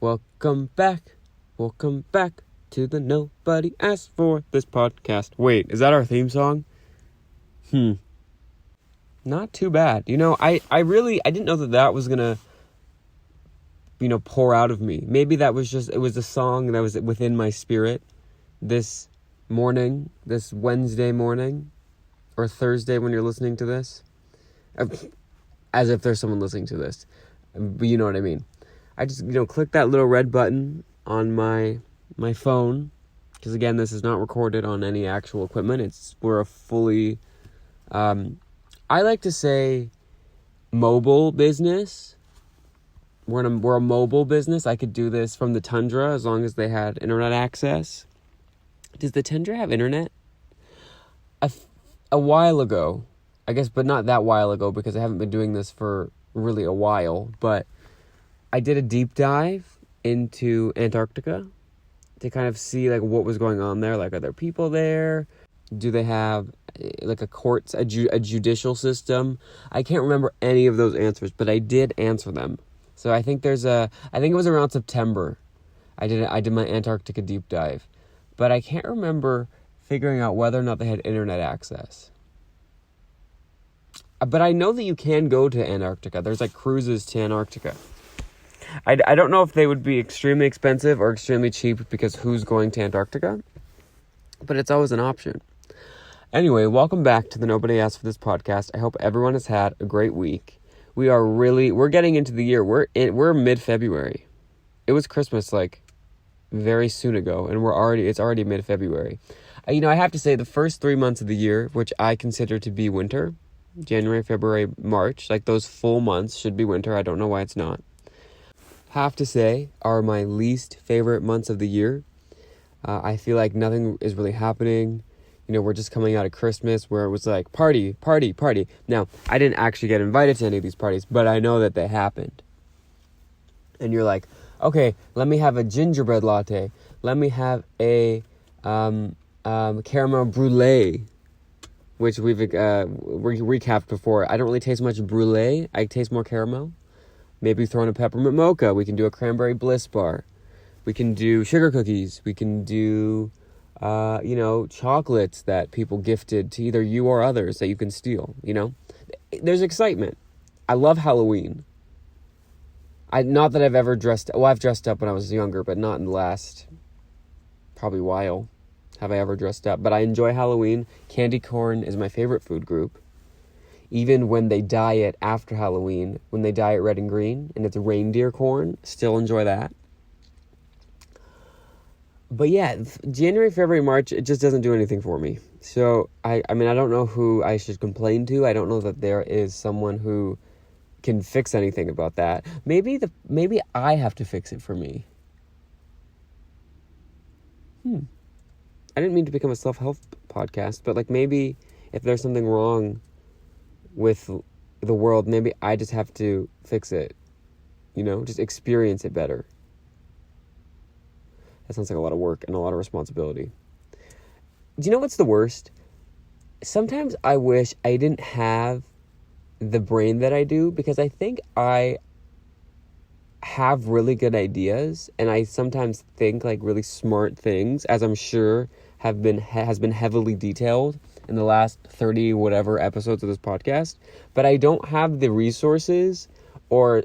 Welcome back to the Nobody Asked For This podcast. Wait, is that our theme song? Not too bad. You know, I didn't know that was gonna, pour out of me. Maybe it was a song that was within my spirit this morning, this Wednesday morning, or Thursday when you're listening to this. As if there's someone listening to this. But you know what I mean. I just, click that little red button on my phone. Because again, this is not recorded on any actual equipment. We're a fully, I like to say mobile business. We're a mobile business. I could do this from the Tundra as long as they had internet access. Does the Tundra have internet? A while ago, I guess, but not that while ago because I haven't been doing this for really a while, but I did a deep dive into Antarctica to kind of see what was going on there. Are there people there? Do they have a judicial system? I can't remember any of those answers, but I did answer them. So I think it was around September. I did my Antarctica deep dive, but I can't remember figuring out whether or not they had internet access. But I know that you can go to Antarctica. There's cruises to Antarctica. I don't know if they would be extremely expensive or extremely cheap because who's going to Antarctica? But it's always an option. Anyway, welcome back to the Nobody Asked For This podcast. I hope everyone has had a great week. We're getting into the year. We're mid-February. It was Christmas very soon ago, and it's already mid-February. I have to say the first 3 months of the year, which I consider to be winter, January, February, March, those full months should be winter. I don't know why it's not. Have to say are my least favorite months of the year. I feel like nothing is really happening. We're just coming out of Christmas where it was party, party, party. Now, I didn't actually get invited to any of these parties, but I know that they happened. And you're okay, let me have a gingerbread latte. Let me have a caramel brulee, which we've recapped before. I don't really taste much brulee. I taste more caramel. Maybe throw in a peppermint mocha. We can do a cranberry bliss bar. We can do sugar cookies. We can do, chocolates that people gifted to either you or others that you can steal, There's excitement. I love Halloween. Not that I've ever I've dressed up when I was younger, but not in the last probably while have I ever dressed up. But I enjoy Halloween. Candy corn is my favorite food group. Even when they dye it after Halloween, when they dye it red and green, and it's reindeer corn, still enjoy that. But yeah, January, February, March, it just doesn't do anything for me. So, I don't know who I should complain to. I don't know that there is someone who can fix anything about that. Maybe I have to fix it for me. I didn't mean to become a self-help podcast, but maybe if there's something wrong with the world, maybe I just have to fix it, just experience it better. That sounds like a lot of work and a lot of responsibility. Do you know what's the worst? Sometimes I wish I didn't have the brain that I do, because I think I have really good ideas, and I sometimes think really smart things, as I'm sure has been heavily detailed in the last 30 whatever episodes of this podcast, but I don't have the resources or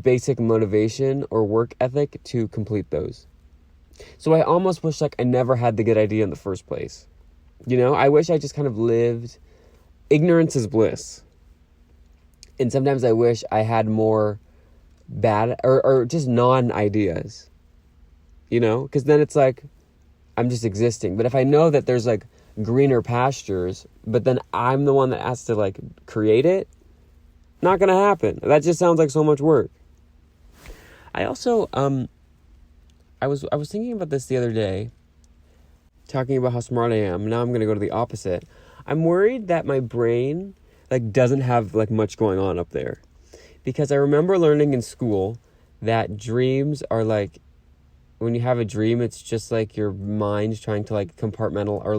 basic motivation or work ethic to complete those. So I almost wish I never had the good idea in the first place. I wish I just kind of lived. Ignorance is bliss. And sometimes I wish I had more bad or just non-ideas. Because then it's I'm just existing. But if I know that there's greener pastures, but then I'm the one that has to create it, not gonna happen. That just sounds like so much work. I also I was thinking about this the other day, talking about how smart I am. Now I'm gonna go to the opposite. I'm worried that my brain doesn't have much going on up there, because I remember learning in school that dreams are when you have a dream, it's just your mind trying to compartmental or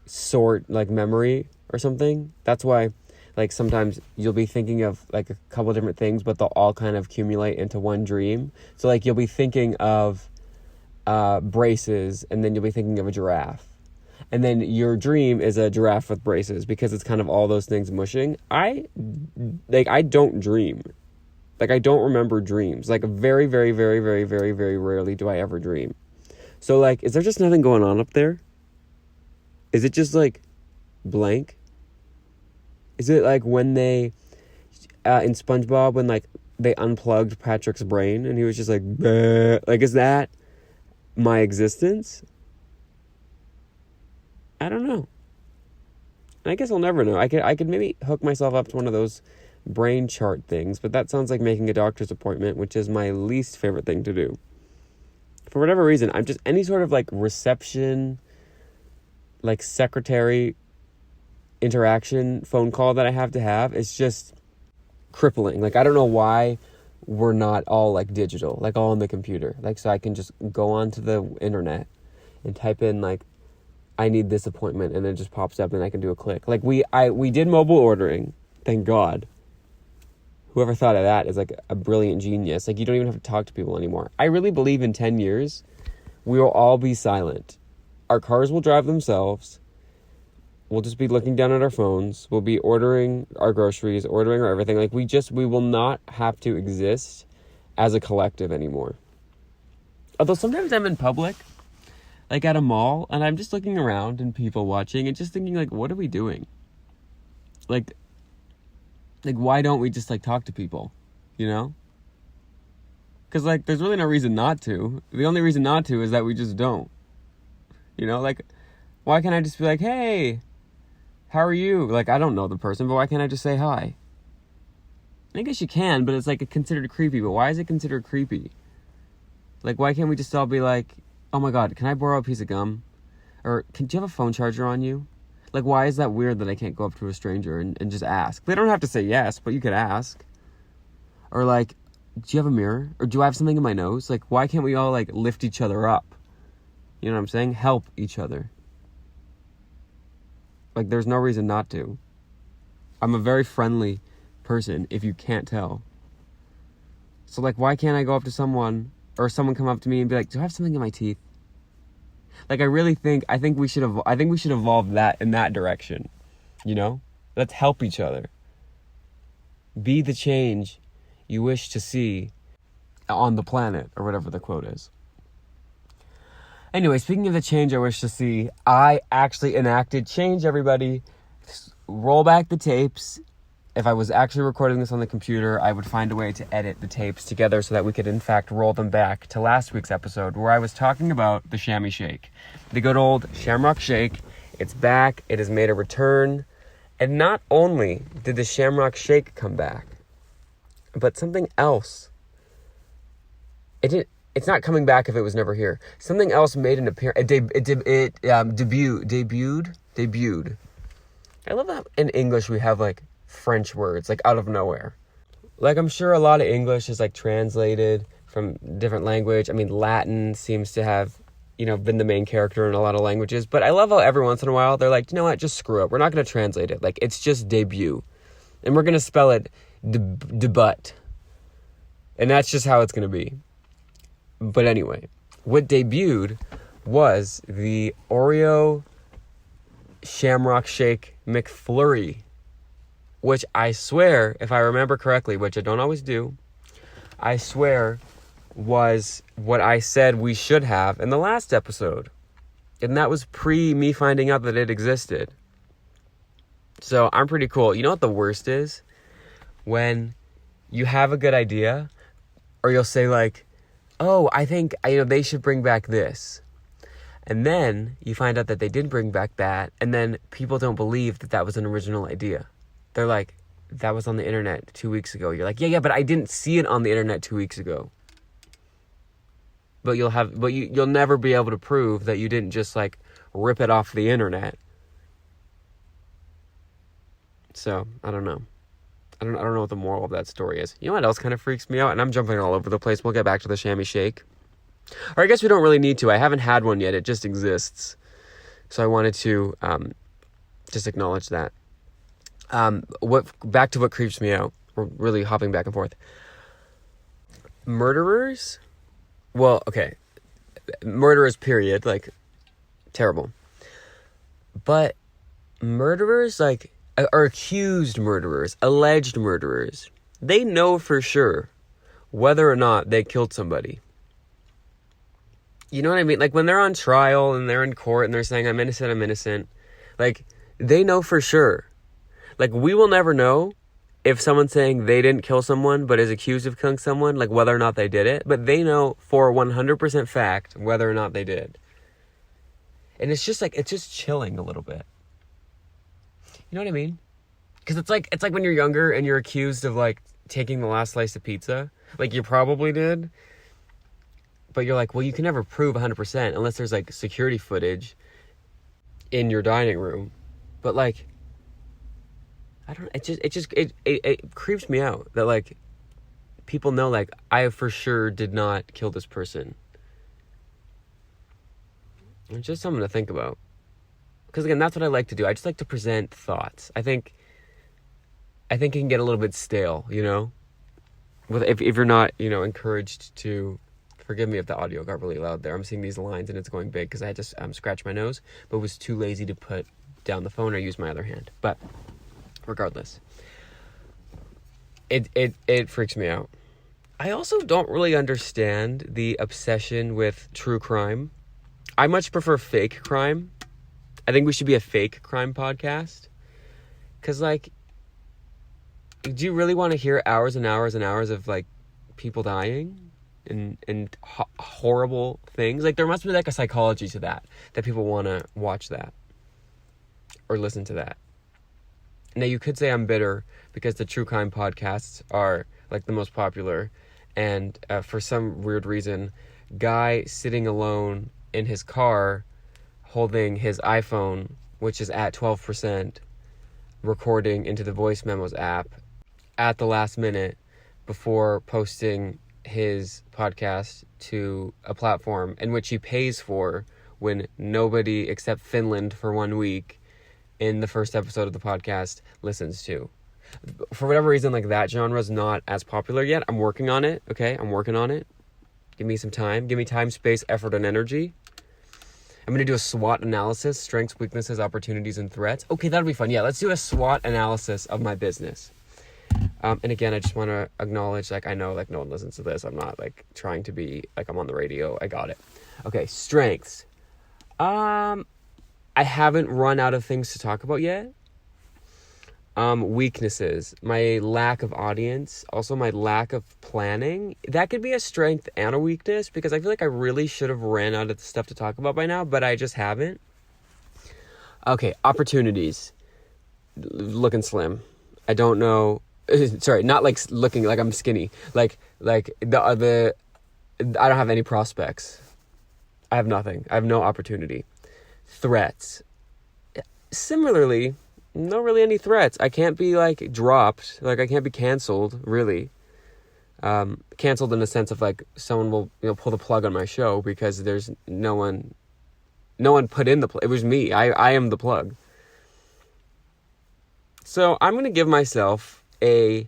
sort memory or something. That's why like sometimes you'll be thinking of like a couple different things, but they'll all kind of accumulate into one dream. So like you'll be thinking of braces, and then you'll be thinking of a giraffe. And then your dream is a giraffe with braces, because it's kind of all those things mushing. I don't dream. Like, I don't remember dreams. Like, very, very, very, very, very, very rarely do I ever dream. So, like, is there just nothing going on up there? Is it just, like, blank? Is it like when they, in SpongeBob, when, like, they unplugged Patrick's brain, and he was just like, bleh. Like, is that my existence? I don't know. I guess I'll never know. I could maybe hook myself up to one of those brain chart things, but that sounds like making a doctor's appointment, which is my least favorite thing to do. For whatever reason, I'm just any sort of like reception, like secretary interaction phone call that I have to have, it's just crippling. Like, I don't know why we're not all like digital, like all on the computer. Like, so I can just go onto the internet and type in like, I need this appointment, and it just pops up and I can do a click. Like we did mobile ordering, thank God. Whoever thought of that is like a brilliant genius. Like, you don't even have to talk to people anymore. I really believe in 10 years, we will all be silent. Our cars will drive themselves. We'll just be looking down at our phones. We'll be ordering our groceries, ordering our everything. Like, we will not have to exist as a collective anymore. Although sometimes I'm in public, like at a mall, and I'm just looking around and people watching and just thinking, like, what are we doing? Like, why don't we just, like, talk to people, you know? Because, like, there's really no reason not to. The only reason not to is that we just don't. You know, like, why can't I just be like, hey, how are you? Like, I don't know the person, but why can't I just say hi? I guess you can, but it's, like, considered creepy. But why is it considered creepy? Like, why can't we just all be like, oh my God, can I borrow a piece of gum? Or, do you have a phone charger on you? Like, why is that weird that I can't go up to a stranger and just ask? They don't have to say yes, but you could ask. Or, like, do you have a mirror? Or do I have something in my nose? Like, why can't we all, like, lift each other up? You know what I'm saying? Help each other. Like, there's no reason not to. I'm a very friendly person, if you can't tell. So, like, why can't I go up to someone, or someone come up to me and be like, do I have something in my teeth? Like, I think we should evolve that in that direction. You know? Let's help each other. Be the change you wish to see on the planet, or whatever the quote is. Anyway, speaking of the change I wish to see, I actually enacted change, everybody. Roll back the tapes. If I was actually recording this on the computer, I would find a way to edit the tapes together so that we could, in fact, roll them back to last week's episode, where I was talking about the chamois shake. The good old Shamrock Shake. It's back. It has made a return. And not only did the Shamrock Shake come back, but something else. It's not coming back if it was never here. Something else made an appearance. It debuted. I love that in English we have, like, French words, like, out of nowhere. Like, I'm sure a lot of English is, like, translated from different language. I mean, Latin seems to have, you know, been the main character in a lot of languages. But I love how every once in a while they're like, you know what, just screw it. We're not going to translate it. Like, it's just debut. And we're going to spell it debut. And that's just how it's going to be. But anyway, what debuted was the Oreo Shamrock Shake McFlurry, which I swear, if I remember correctly, which I don't always do, I swear was what I said we should have in the last episode. And that was pre me finding out that it existed. So I'm pretty cool. You know what the worst is? When you have a good idea, or you'll say like, oh, I think, they should bring back this. And then you find out that they did bring back that, and then people don't believe that that was an original idea. They're like, that was on the internet 2 weeks ago. You're like, yeah, but I didn't see it on the internet 2 weeks ago. But you'll never be able to prove that you didn't just, like, rip it off the internet. So, I don't know. I don't know what the moral of that story is. You know what else kind of freaks me out? And I'm jumping all over the place. We'll get back to the chamois shake. Or I guess we don't really need to. I haven't had one yet. It just exists. So I wanted to just acknowledge that. Back to what creeps me out. We're really hopping back and forth. Murderers? Well, okay. Murderers, period. Like, terrible. But murderers, like, or accused murderers, alleged murderers, they know for sure whether or not they killed somebody. You know what I mean? Like, when they're on trial and they're in court and they're saying, I'm innocent, like, they know for sure. Like, we will never know if someone's saying they didn't kill someone but is accused of killing someone, like, whether or not they did it. But they know for 100% fact whether or not they did. And it's just, like, it's just chilling a little bit. You know what I mean? Because it's like when you're younger and you're accused of, like, taking the last slice of pizza. Like, you probably did. But you're like, well, you can never prove 100% unless there's, like, security footage in your dining room. But, like, I don't, it creeps me out that, like, people know, like, I for sure did not kill this person. It's just something to think about. Because, again, that's what I like to do. I just like to present thoughts. I think it can get a little bit stale, you know? If you're not, you know, encouraged to... Forgive me if the audio got really loud there. I'm seeing these lines and it's going big because I had to scratch my nose, but was too lazy to put down the phone or use my other hand. But regardless, it freaks me out. I also don't really understand the obsession with true crime. I much prefer fake crime. I think we should be a fake crime podcast. Because, like, do you really want to hear hours and hours and hours of, like, people dying? And horrible things. Like, there must be, like, a psychology to that people want to watch that or listen to that. Now, you could say I'm bitter because the true crime podcasts are, like, the most popular, and for some weird reason, guy sitting alone in his car holding his iPhone, which is at 12%, recording into the voice memos app at the last minute before posting his podcast to a platform in which he pays for when nobody except Finland for 1 week in the first episode of the podcast listens to. For whatever reason, like, that genre is not as popular yet. I'm working on it, okay? I'm working on it. Give me some time. Give me time, space, effort, and energy. I'm going to do a SWOT analysis, strengths, weaknesses, opportunities, and threats. Okay, that'll be fun. Yeah, let's do a SWOT analysis of my business. And again, I just want to acknowledge, like, I know, like, no one listens to this. I'm not, like, trying to be, like, I'm on the radio. I got it. Okay, strengths. I haven't run out of things to talk about yet. Weaknesses. My lack of audience. Also, my lack of planning. That could be a strength and a weakness because I feel like I really should have ran out of stuff to talk about by now, but I just haven't. Okay, opportunities. Looking slim. I don't know... Sorry, not like looking like I'm skinny. Like the I don't have any prospects. I have nothing. I have no opportunity. Threats. Similarly, not really any threats. I can't be, like, dropped. Like, I can't be canceled, really. Canceled in the sense of, like, someone will, you know, pull the plug on my show because there's no one put in the plug. It was me. I am the plug. So I'm going to give myself a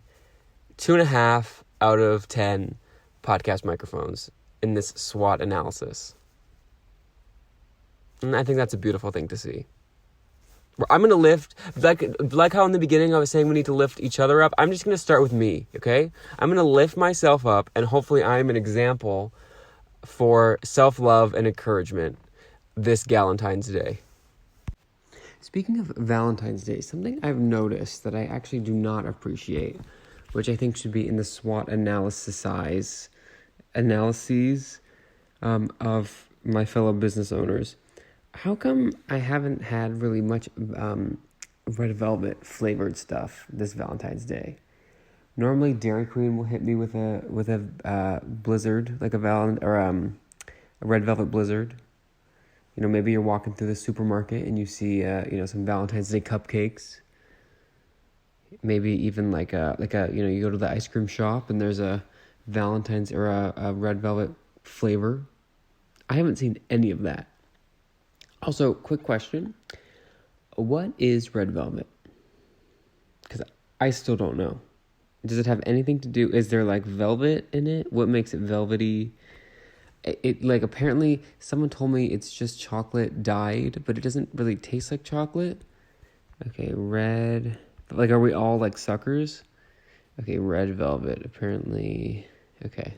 2.5 out of 10 podcast microphones in this SWOT analysis. And I think that's a beautiful thing to see. I'm going to lift, like how in the beginning I was saying we need to lift each other up. I'm just going to start with me, okay? I'm going to lift myself up, and hopefully I'm an example for self-love and encouragement this Galentine's Day. Speaking of Valentine's Day, something I've noticed that I actually do not appreciate, which I think should be in the SWOT analyses of my fellow business owners. How come I haven't had really much red velvet flavored stuff this Valentine's Day? Normally, Dairy Queen will hit me with a blizzard, like a red velvet blizzard. You know, maybe you're walking through the supermarket and you see, some Valentine's Day cupcakes. Maybe even like you go to the ice cream shop and there's a Valentine's or a red velvet flavor. I haven't seen any of that. Also, quick question. What is red velvet? I still don't know. Does it have anything to do? Is there like velvet in it? What makes it velvety? It like apparently someone told me it's just chocolate dyed, but it doesn't really taste like chocolate. Okay, red. Like, are we all like suckers? Okay, red velvet. Apparently, okay.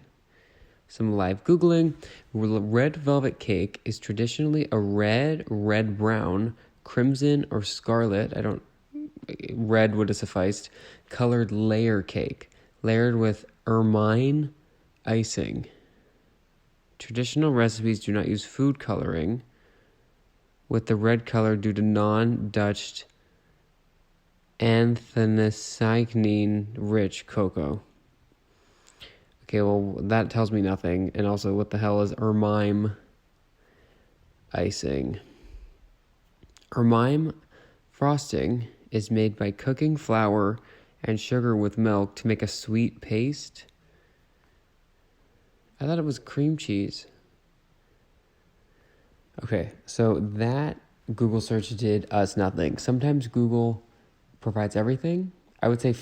Some live Googling. Red velvet cake is traditionally a red brown, crimson, or scarlet. Red would have sufficed. Colored layer cake, layered with ermine icing. Traditional recipes do not use food coloring with the red color due to non-Dutch anthocyanin-rich cocoa. Okay, well, that tells me nothing. And also, what the hell is ermine icing? Ermine frosting is made by cooking flour and sugar with milk to make a sweet paste. I thought it was cream cheese. Okay, so that Google search did us nothing. Sometimes Google provides everything. I would say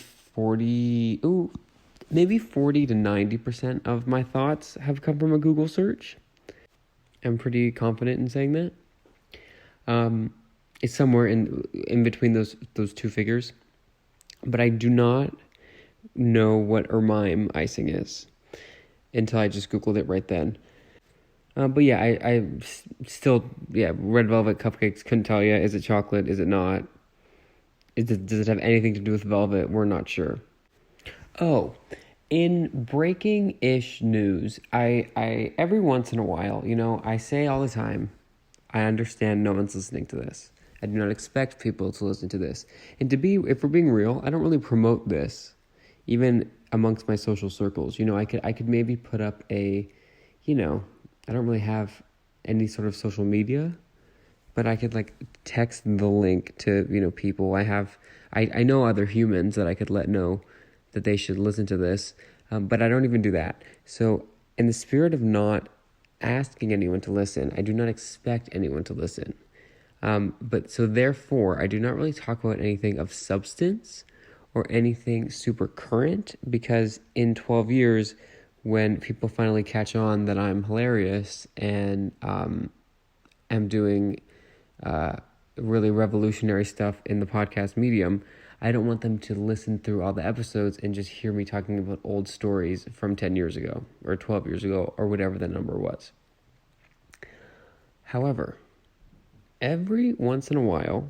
maybe 40 to 90% of my thoughts have come from a Google search. I'm pretty confident in saying that. It's somewhere in between those two figures. But I do not know what ermine icing is until I just Googled it right then. But yeah, I still, red velvet cupcakes, couldn't tell you. Is it chocolate? Is it not? Does it have anything to do with velvet? We're not sure. Oh, in breaking-ish news, I every once in a while, I say all the time, I understand no one's listening to this. I do not expect people to listen to this. And if we're being real, I don't really promote this, even amongst my social circles. I could maybe put up I don't really have any sort of social media, but I could like text the link to, people. I know other humans that I could let know that they should listen to this, but I don't even do that. So in the spirit of not asking anyone to listen, I do not expect anyone to listen. But so therefore, I do not really talk about anything of substance or anything super current, because in 12 years, when people finally catch on that I'm hilarious and am doing really revolutionary stuff in the podcast medium, I don't want them to listen through all the episodes and just hear me talking about old stories from 10 years ago or 12 years ago or whatever the number was. However, every once in a while,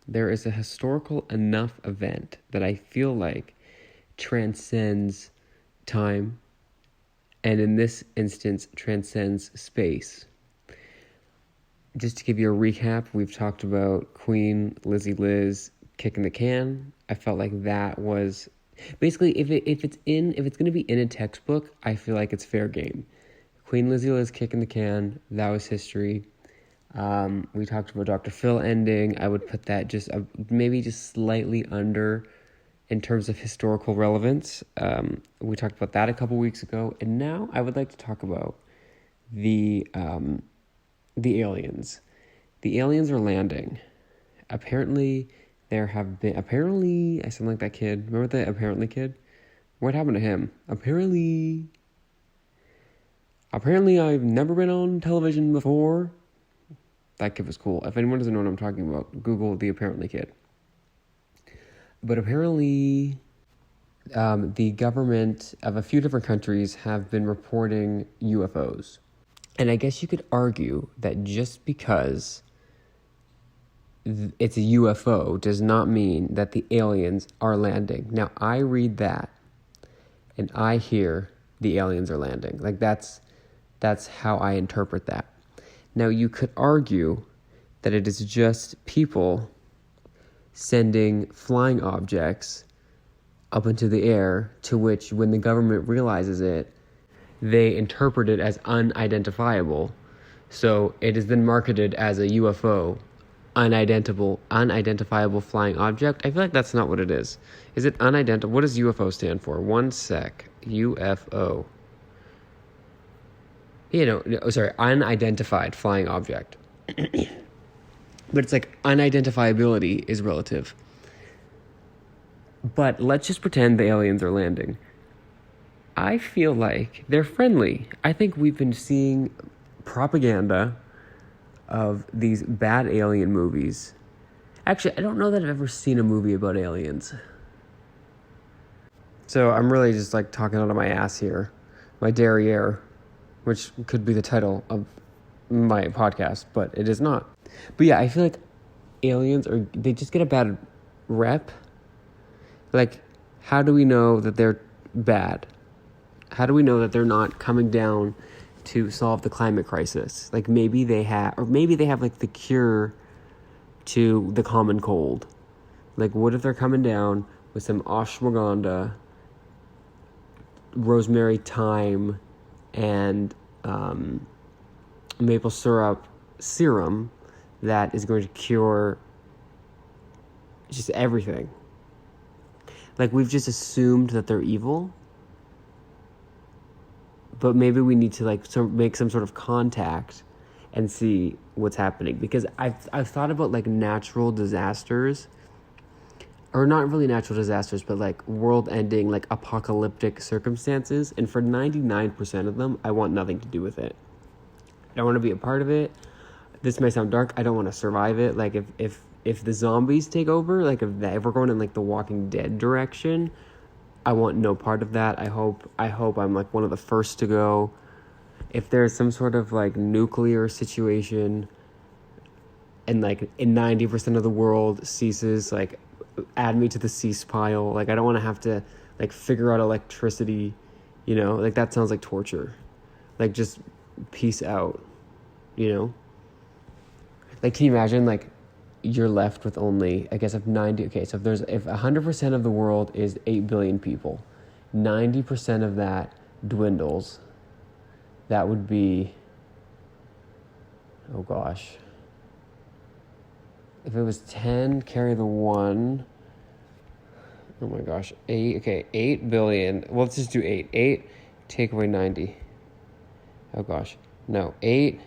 there is a historical enough event that I feel like transcends time, and in this instance, transcends space. Just to give you a recap, we've talked about Queen Lizzie Liz kicking the can. I felt like that was basically, if it's going to be in a textbook, I feel like it's fair game. Queen Lizzie Liz kicking the can, that was history. We talked about Dr. Phil ending. I would put that maybe just slightly under in terms of historical relevance. We talked about that a couple weeks ago, and now I would like to talk about the aliens. The aliens are landing. Apparently, I sound like that kid. Remember the apparently kid? What happened to him? Apparently I've never been on television before. That kid was cool. If anyone doesn't know what I'm talking about, Google the apparently kid. But apparently, the government of a few different countries have been reporting UFOs. And I guess you could argue that just because it's a UFO does not mean that the aliens are landing. Now, I read that, and I hear the aliens are landing. Like, that's how I interpret that. Now, you could argue that it is just people sending flying objects up into the air, to which, when the government realizes it, they interpret it as unidentifiable. So it is then marketed as a UFO, unidentifiable flying object. I feel like that's not what it is. Is it unidentifiable? What does UFO stand for? One sec. UFO. Unidentified flying object. But it's like unidentifiability is relative. But let's just pretend the aliens are landing. I feel like they're friendly. I think we've been seeing propaganda of these bad alien movies. Actually, I don't know that I've ever seen a movie about aliens. So I'm really just like talking out of my ass here. My derriere, which could be the title of my podcast, but it is not. But yeah, I feel like aliens they just get a bad rep. Like, how do we know that they're bad? How do we know that they're not coming down to solve the climate crisis? Like, maybe they have like the cure to the common cold. Like, what if they're coming down with some ashwagandha, rosemary, thyme, and maple syrup serum that is going to cure just everything? Like, we've just assumed that they're evil, but maybe we need to make some sort of contact and see what's happening. Because I've thought about like natural disasters, or not really natural disasters, but like world-ending, like apocalyptic circumstances. And for 99% of them, I want nothing to do with it. I don't want to be a part of it. This may sound dark. I don't want to survive it. Like if the zombies take over, like if we're going in like the Walking Dead direction, I want no part of that. I hope I'm like one of the first to go. If there's some sort of like nuclear situation and like in 90% of the world ceases, like add me to the cease pile. Like, I don't want to have to like figure out electricity, like that sounds like torture. Like, just peace out, Like, can you imagine like you're left with only, I guess, if 100% of the world is 8 billion people, 90% of that dwindles. That would be, oh gosh. If it was 10, carry the 1. Oh my gosh. 8 billion. Well, let's just do 8. 8, take away 90. Oh gosh. No, 8,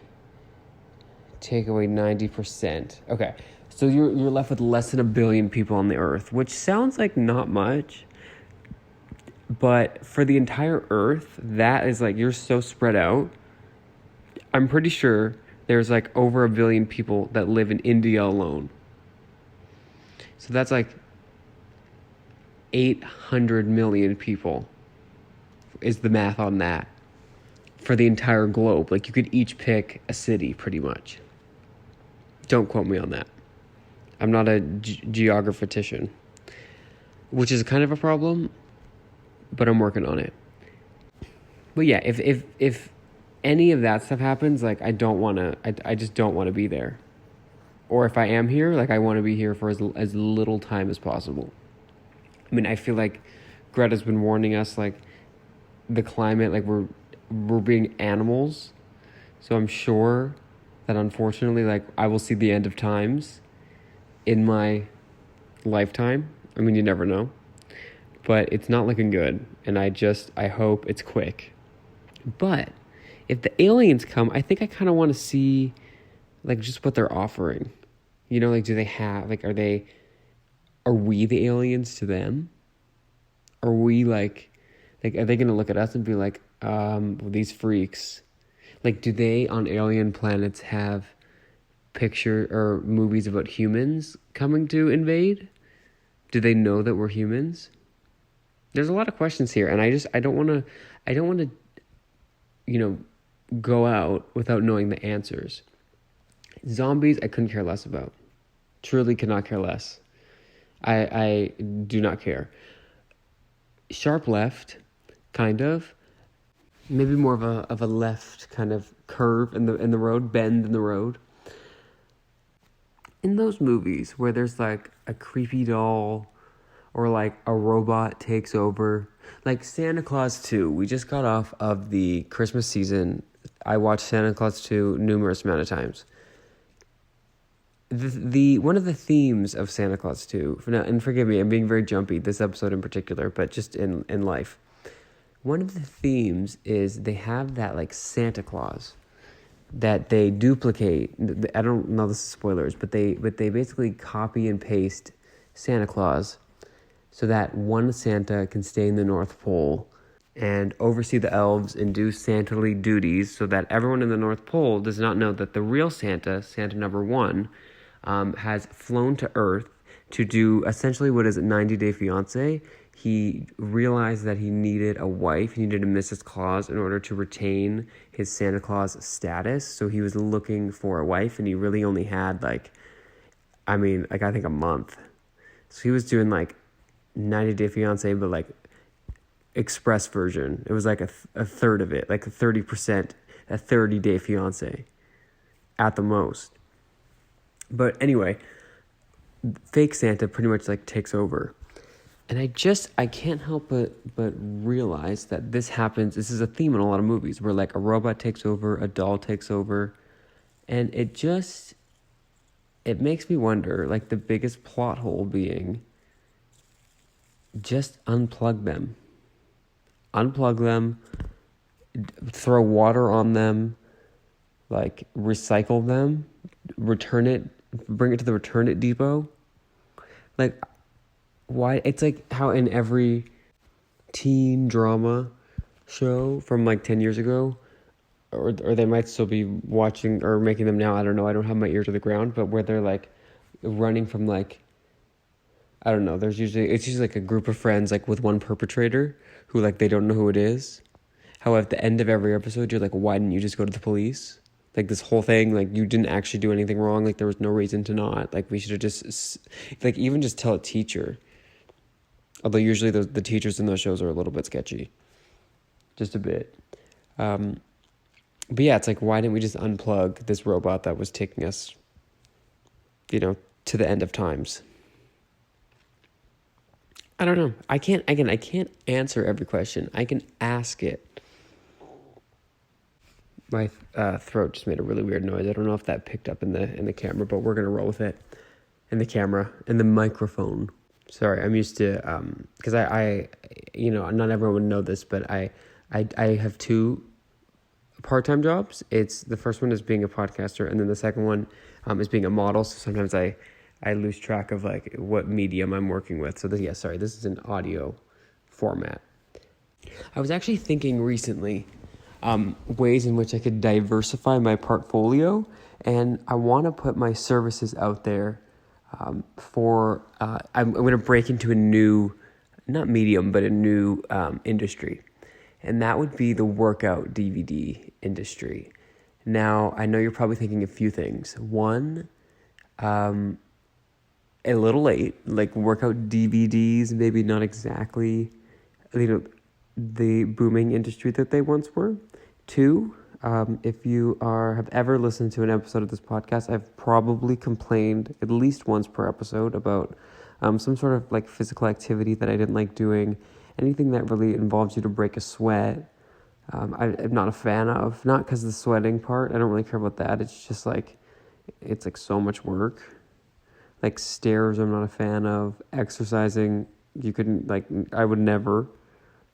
take away 90%. Okay. So you're left with less than 1 billion people on the earth, which sounds like not much. But for the entire earth, that is like, you're so spread out. I'm pretty sure there's like over 1 billion people that live in India alone. So that's like 800 million people is the math on that for the entire globe. Like, you could each pick a city pretty much. Don't quote me on that. I'm not a geographetician, which is kind of a problem, but I'm working on it. But yeah, if any of that stuff happens, like, I just don't want to be there. Or if I am here, like, I want to be here for as little time as possible. I mean, I feel like Greta's been warning us, like, the climate, like, we're being animals. So I'm sure that, unfortunately, like, I will see the end of times in my lifetime. I mean, you never know. But it's not looking good. And I hope it's quick. But if the aliens come, I think I kind of want to see, like, just what they're offering. Like, do they have, like, are we the aliens to them? Are we, like, are they going to look at us and be like, these freaks? Like, do they on alien planets have picture or movies about humans coming to invade? Do they know that we're humans? There's a lot of questions here, and I don't want to, go out without knowing the answers. Zombies, I couldn't care less about. Truly could not care less. I do not care. Sharp left, kind of. Maybe more of a left kind of curve in the road, bend in the road. In those movies where there's like a creepy doll or like a robot takes over, like Santa Claus 2, we just got off of the Christmas season. I watched Santa Claus 2 numerous amount of times. The one of the themes of Santa Claus 2, and forgive me, I'm being very jumpy this episode in particular, but just in life. One of the themes is they have that like Santa Claus that they duplicate. I don't know, this is spoilers, but they basically copy and paste Santa Claus so that one Santa can stay in the North Pole and oversee the elves and do Santa-ly duties so that everyone in the North Pole does not know that the real Santa, Santa number one, has flown to Earth to do essentially what is a 90-day fiancé. He realized that he needed a wife, he needed a Mrs. Claus in order to retain his Santa Claus status. So he was looking for a wife, and he really only had I think a month. So he was doing 90-day fiancé, but express version. It was a third of it, 30%, a 30-day fiancé at the most. But anyway, fake Santa pretty much takes over. And I can't help but realize that this happens. This is a theme in a lot of movies where a robot takes over, a doll takes over. And it makes me wonder, the biggest plot hole being just unplug them. Unplug them, throw water on them, recycle them, return it, bring it to the return it depot. Why? It's how in every teen drama show from 10 years ago, or they might still be watching or making them now. I don't know. I don't have my ear to the ground, but where they're running from I don't know. It's usually a group of friends with one perpetrator who they don't know who it is. How at the end of every episode you're why didn't you just go to the police? This whole thing, you didn't actually do anything wrong. There was no reason to not. We should have just even just tell a teacher. Although usually the teachers in those shows are a little bit sketchy, just a bit. But yeah, it's why didn't we just unplug this robot that was taking us, to the end of times? I don't know. I can't answer every question. I can ask it. My throat just made a really weird noise. I don't know if that picked up in the camera, but we're gonna roll with it. In the camera, in the microphone. Sorry, I'm used to because I not everyone would know this, but I have two part-time jobs. It's the first one is being a podcaster, and then the second one is being a model. So sometimes I lose track of what medium I'm working with. So this is an audio format. I was actually thinking recently ways in which I could diversify my portfolio, and I want to put my services out there I'm going to break into a new, not medium, but a new industry, and that would be the workout DVD industry. Now, I know you're probably thinking a few things. One, a little late, workout DVDs, maybe not exactly, the booming industry that they once were. Two, if you have ever listened to an episode of this podcast, I've probably complained at least once per episode about some sort of physical activity that I didn't like doing, anything that really involves you to break a sweat. I'm not a fan of, not because of the sweating part. I don't really care about that. It's just it's so much work. Stairs, I'm not a fan of. Exercising, you couldn't, I would never.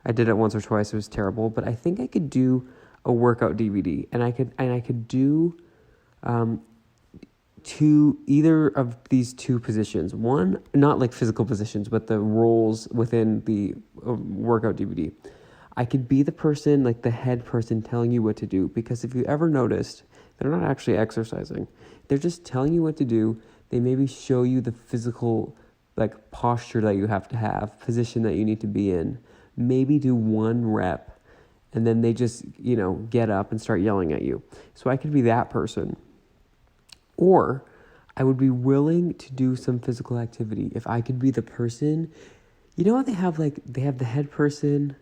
I did it once or twice. It was terrible. But I think I could do a workout DVD, and I could do either of these two positions. One, not physical positions, but the roles within the workout DVD. I could be the person, the head person telling you what to do, because if you ever noticed, they're not actually exercising. They're just telling you what to do. They maybe show you the physical, posture that you have to have, position that you need to be in. Maybe do one rep, and then they just, get up and start yelling at you. So I could be that person. Or I would be willing to do some physical activity. If I could be the person, how they have, they have the head person,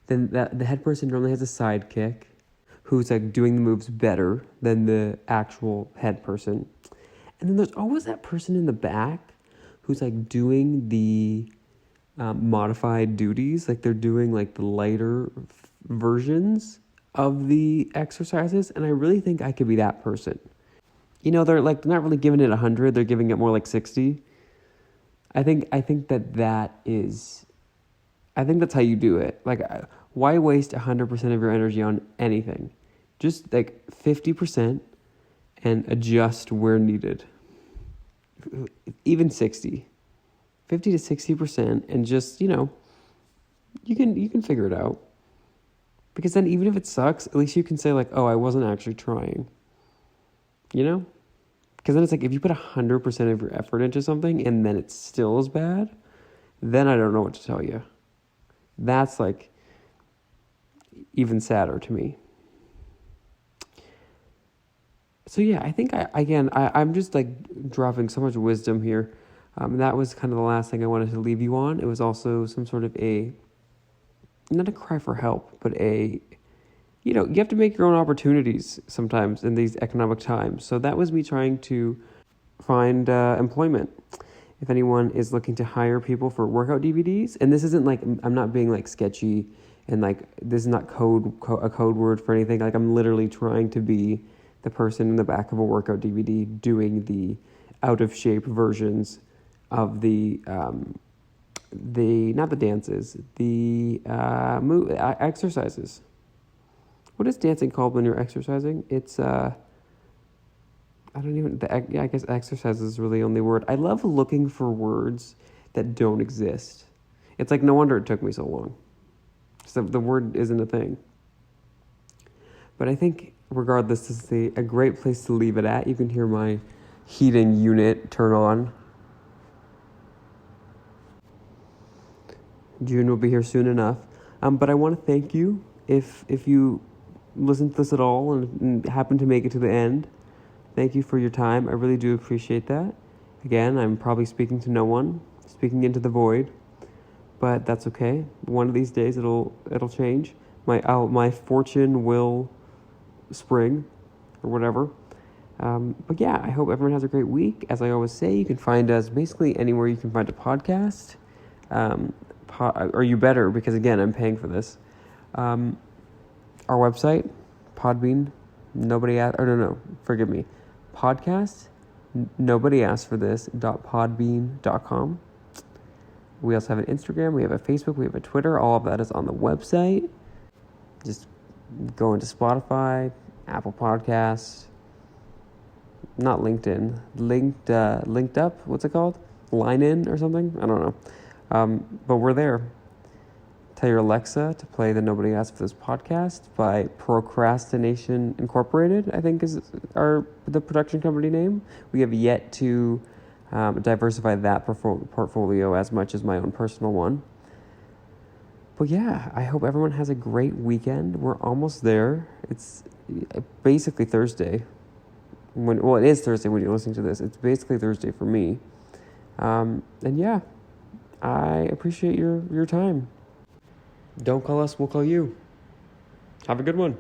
then the head person normally has a sidekick who's, doing the moves better than the actual head person. And then there's always that person in the back who's doing the modified duties. They're doing the lighter versions of the exercises. And I really think I could be that person. They're they're not really giving it 100. They're giving it more 60. I think that is, I think that's how you do it. Why waste 100% of your energy on anything? Just 50% and adjust where needed. Even 60. 50 to 60%, and just, you can figure it out. Because then even if it sucks, at least you can say like, oh, I wasn't actually trying. Because then it's like, if you put 100% of your effort into something and then it still is bad, then I don't know what to tell you. That's like even sadder to me. So yeah, I think I'm just like dropping so much wisdom here. That was kind of the last thing I wanted to leave you on. It was also some sort of not a cry for help, but you have to make your own opportunities sometimes in these economic times. So that was me trying to find employment. If anyone is looking to hire people for workout DVDs, and this isn't like, I'm not being like sketchy, and like this is not a code word for anything. Like, I'm literally trying to be the person in the back of a workout DVD doing the out of shape versions of the not the dances, the exercises. What is dancing called when you're exercising? It's I guess exercise is really the only word. I love looking for words that don't exist. It's like, no wonder it took me so long. So the word isn't a thing. But I think regardless, this is a great place to leave it at. You can hear my heating unit turn on. June will be here soon enough. But I want to thank you if you listen to this at all and happen to make it to the end. Thank you for your time. I really do appreciate that. Again, I'm probably speaking to no one, speaking into the void, but that's okay. One of these days it'll change. My fortune will spring or whatever. But yeah, I hope everyone has a great week. As I always say, you can find us basically anywhere you can find a podcast. Or you better, because again, I'm paying for this. Our website, Podbean, forgive me. Podcast, nobody asked for this, .podbean.com. We also have an Instagram, we have a Facebook, we have a Twitter. All of that is on the website. Just go into Spotify, Apple Podcasts, not LinkedIn, linked up, what's it called? Line in or something? I don't know. But we're there. Tell your Alexa to play the Nobody Asked for This podcast by Procrastination Incorporated, I think is the production company name. We have yet to diversify that portfolio as much as my own personal one. But yeah, I hope everyone has a great weekend. We're almost there. It's basically Thursday. It is Thursday when you're listening to this. It's basically Thursday for me. And yeah, I appreciate your time. Don't call us, we'll call you. Have a good one.